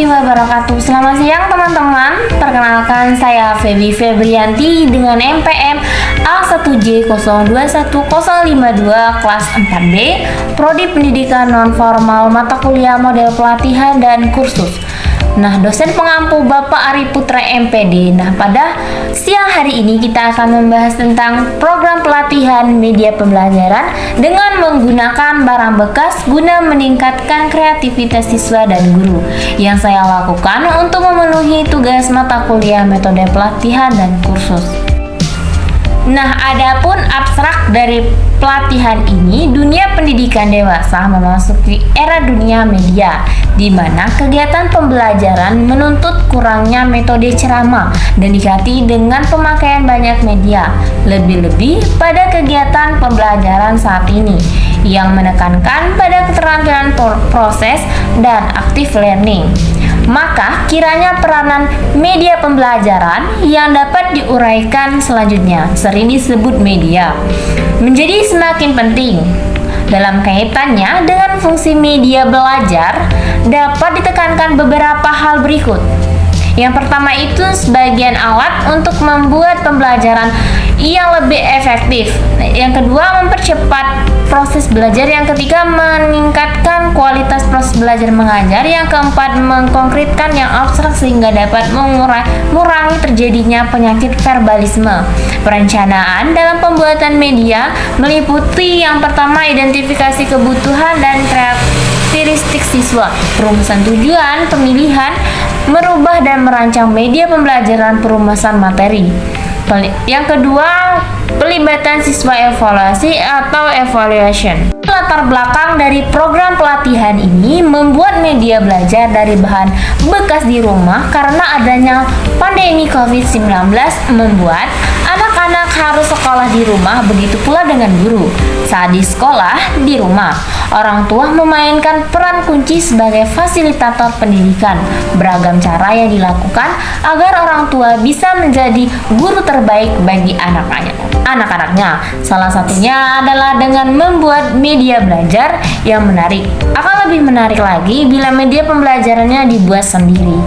warahmatullahi wabarakatuh. Selamat siang teman-teman. Perkenalkan saya Feby Febrianti dengan NPM A1J021052 kelas 4B, Prodi Pendidikan Non-Formal Mata Kuliah Model Pelatihan dan Kursus. Nah, dosen pengampu Bapak Ari Putra MPD. Nah, pada siang hari ini kita akan membahas tentang program pelatihan media pembelajaran dengan menggunakan barang bekas guna meningkatkan kreativitas siswa dan guru yang saya lakukan untuk memenuhi tugas mata kuliah metode pelatihan dan kursus. Nah, adapun abstrak dari pelatihan ini, dunia pendidikan dewasa memasuki era dunia media, di mana kegiatan pembelajaran menuntut kurangnya metode ceramah dan diganti dengan pemakaian banyak media, lebih-lebih pada kegiatan pembelajaran saat ini yang menekankan pada keterampilan proses dan active learning. Maka kiranya peranan media pembelajaran yang dapat diuraikan selanjutnya, sering disebut media, menjadi semakin penting. Dalam kaitannya dengan fungsi media belajar, dapat ditekankan beberapa hal berikut. Yang pertama itu sebagian alat untuk membuat pembelajaran yang lebih efektif. Yang kedua, mempercepat proses belajar. Yang ketiga, meningkatkan kualitas proses belajar mengajar. Yang keempat, mengkonkretkan yang abstrak sehingga dapat mengurangi terjadinya penyakit verbalisme. Perencanaan dalam pembuatan media meliputi yang pertama, identifikasi kebutuhan dan karakteristik siswa, perumusan tujuan, pemilihan, merubah dan merancang media pembelajaran, perumusan materi. Yang kedua, pelibatan siswa, evaluasi atau evaluation. Latar belakang dari program pelatihan ini membuat media belajar dari bahan bekas di rumah karena adanya pandemi COVID-19 membuat anak-anak harus sekolah di rumah, begitu pula dengan guru. Saat di sekolah di rumah, orang tua memainkan peran kunci sebagai fasilitator pendidikan. Beragam cara yang dilakukan agar orang tua bisa menjadi guru terbaik bagi anak-anaknya. Salah satunya adalah dengan membuat media belajar yang menarik. Akan lebih menarik lagi bila media pembelajarannya dibuat sendiri.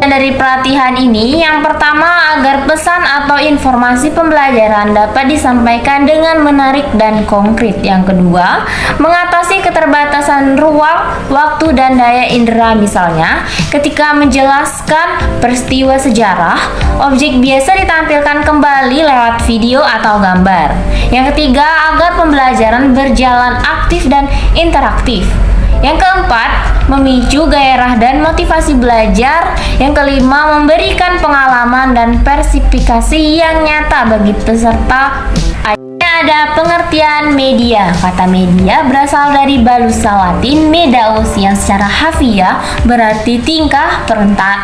Dari pelatihan ini, yang pertama, agar pesan atau informasi pembelajaran dapat disampaikan dengan menarik dan konkret. Yang kedua, mengatasi keterbatasan ruang, waktu, dan daya indera. Misalnya, ketika menjelaskan peristiwa sejarah, objek biasa ditampilkan kembali lewat video atau gambar. Yang ketiga, agar pembelajaran berjalan aktif dan interaktif. Yang keempat, memicu gairah dan motivasi belajar. Yang kelima, memberikan pengalaman dan persifikasi yang nyata bagi peserta. Ada pengertian media. Kata media berasal dari bahasa Latin medaus yang secara harfiah berarti tingkah,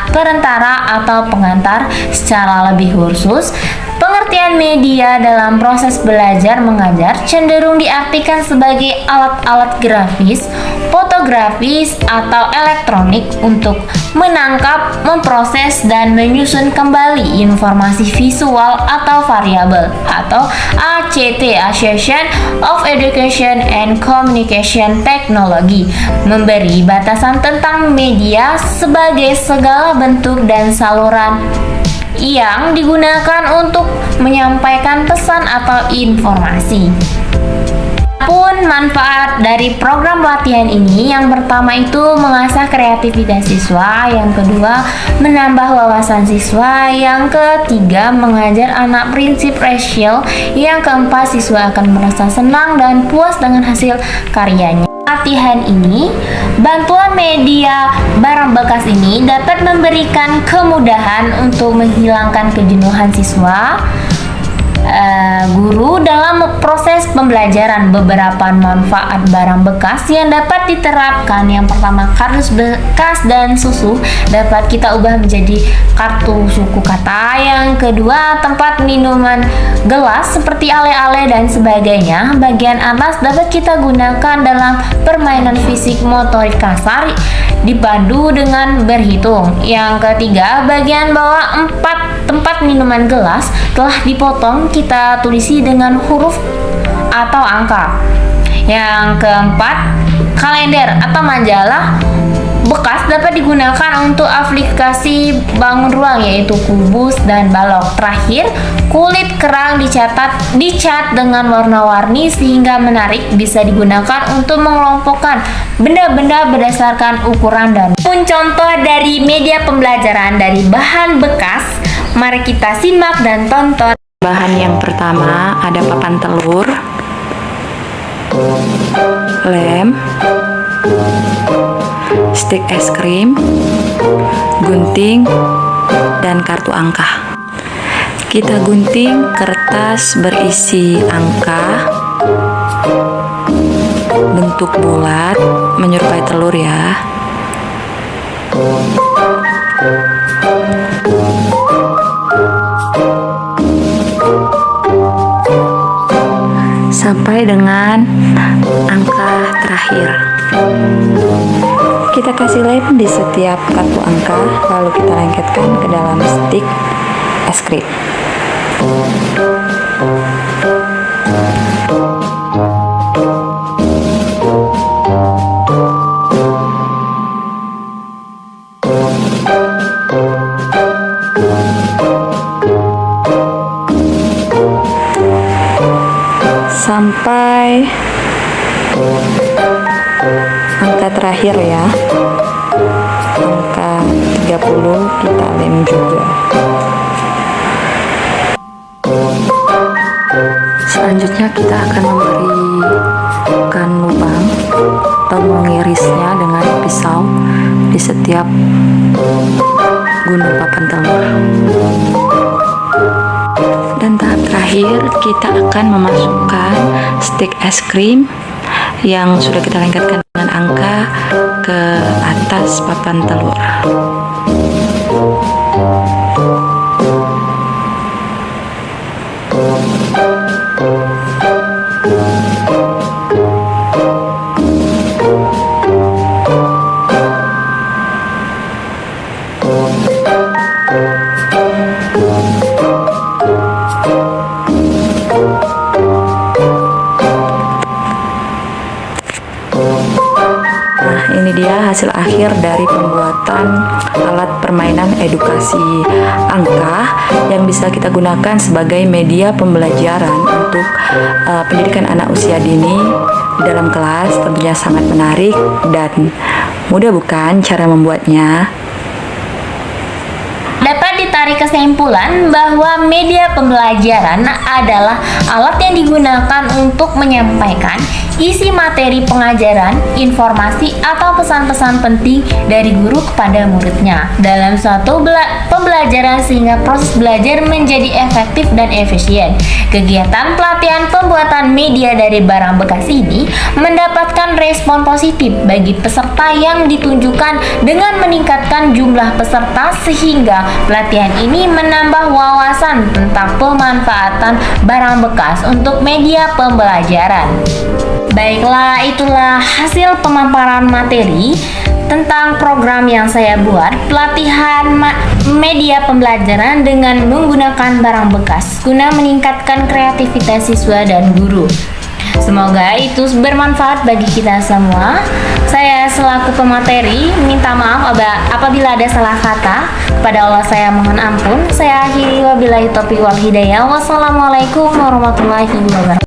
perantara atau pengantar. Secara lebih khusus, pengertian media dalam proses belajar mengajar cenderung diartikan sebagai alat-alat grafis, fotografis, atau elektronik untuk menangkap, memproses, dan menyusun kembali informasi visual atau variabel atau ACT, Association of Education and Communication Technology, memberi batasan tentang media sebagai segala bentuk dan saluran yang digunakan untuk menyampaikan pesan atau informasi. Pun manfaat dari program pelatihan ini, yang pertama itu mengasah kreativitas siswa, yang kedua menambah wawasan siswa, yang ketiga mengajar anak prinsip rasional, yang keempat siswa akan merasa senang dan puas dengan hasil karyanya. Pelatihan ini, bantuan media barang bekas ini dapat memberikan kemudahan untuk menghilangkan kejenuhan siswa, guru dalam proses pembelajaran. Beberapa manfaat barang bekas yang dapat diterapkan, yang pertama, kardus bekas dan susu dapat kita ubah menjadi kartu suku kata. Yang kedua, tempat minuman gelas seperti ale-ale dan sebagainya. Bagian atas dapat kita gunakan dalam permainan fisik motorik kasar dipandu dengan berhitung. Yang ketiga, bagian bawah tempat minuman gelas telah dipotong, kita tulisi dengan huruf atau angka. Yang keempat, kalender atau majalah bekas dapat digunakan untuk aplikasi bangun ruang yaitu kubus dan balok. Terakhir, kulit kerang dicat dengan warna-warni sehingga menarik, bisa digunakan untuk mengelompokkan benda-benda berdasarkan ukuran dan contoh dari media pembelajaran dari bahan bekas. Mari kita simak dan tonton. Bahan yang pertama ada papan telur, lem, stik es krim, gunting, dan kartu angka. Kita gunting kertas berisi angka bentuk bulat menyerupai telur ya. Sampai dengan angka terakhir. Kita kasih lem di setiap kartu angka, lalu kita lengketkan ke dalam stik es krim. Sampai angka terakhir ya, angka 30 kita lem juga. Selanjutnya kita akan memberikan lubang atau mengirisnya dengan pisau di setiap gunung papan telur. Dan tahap terakhir, kita akan memasukkan stik es krim yang sudah kita lengketkan dengan angka ke atas papan telur. Ini dia hasil akhir dari pembuatan alat permainan edukasi angka yang bisa kita gunakan sebagai media pembelajaran untuk pendidikan anak usia dini di dalam kelas. Tentunya sangat menarik dan mudah bukan cara membuatnya? Dapat ditarik kesimpulan bahwa media pembelajaran adalah alat yang digunakan untuk menyampaikan isi materi pengajaran, informasi, atau pesan-pesan penting dari guru kepada muridnya dalam suatu pembelajaran sehingga proses belajar menjadi efektif dan efisien. Kegiatan pelatihan pembuatan media dari barang bekas ini mendapatkan respon positif bagi peserta yang ditunjukkan dengan meningkatkan jumlah peserta sehingga pelatihan ini menambah wawasan tentang pemanfaatan barang bekas untuk media pembelajaran. Baiklah, itulah hasil pemaparan materi tentang program yang saya buat, pelatihan media pembelajaran dengan menggunakan barang bekas guna meningkatkan kreativitas siswa dan guru. Semoga itu bermanfaat bagi kita semua. Saya selaku pemateri minta maaf apabila ada salah kata. Kepada Allah saya mohon ampun. Saya akhiri wabillahi taufiq wal hidayah. Wassalamualaikum warahmatullahi wabarakatuh.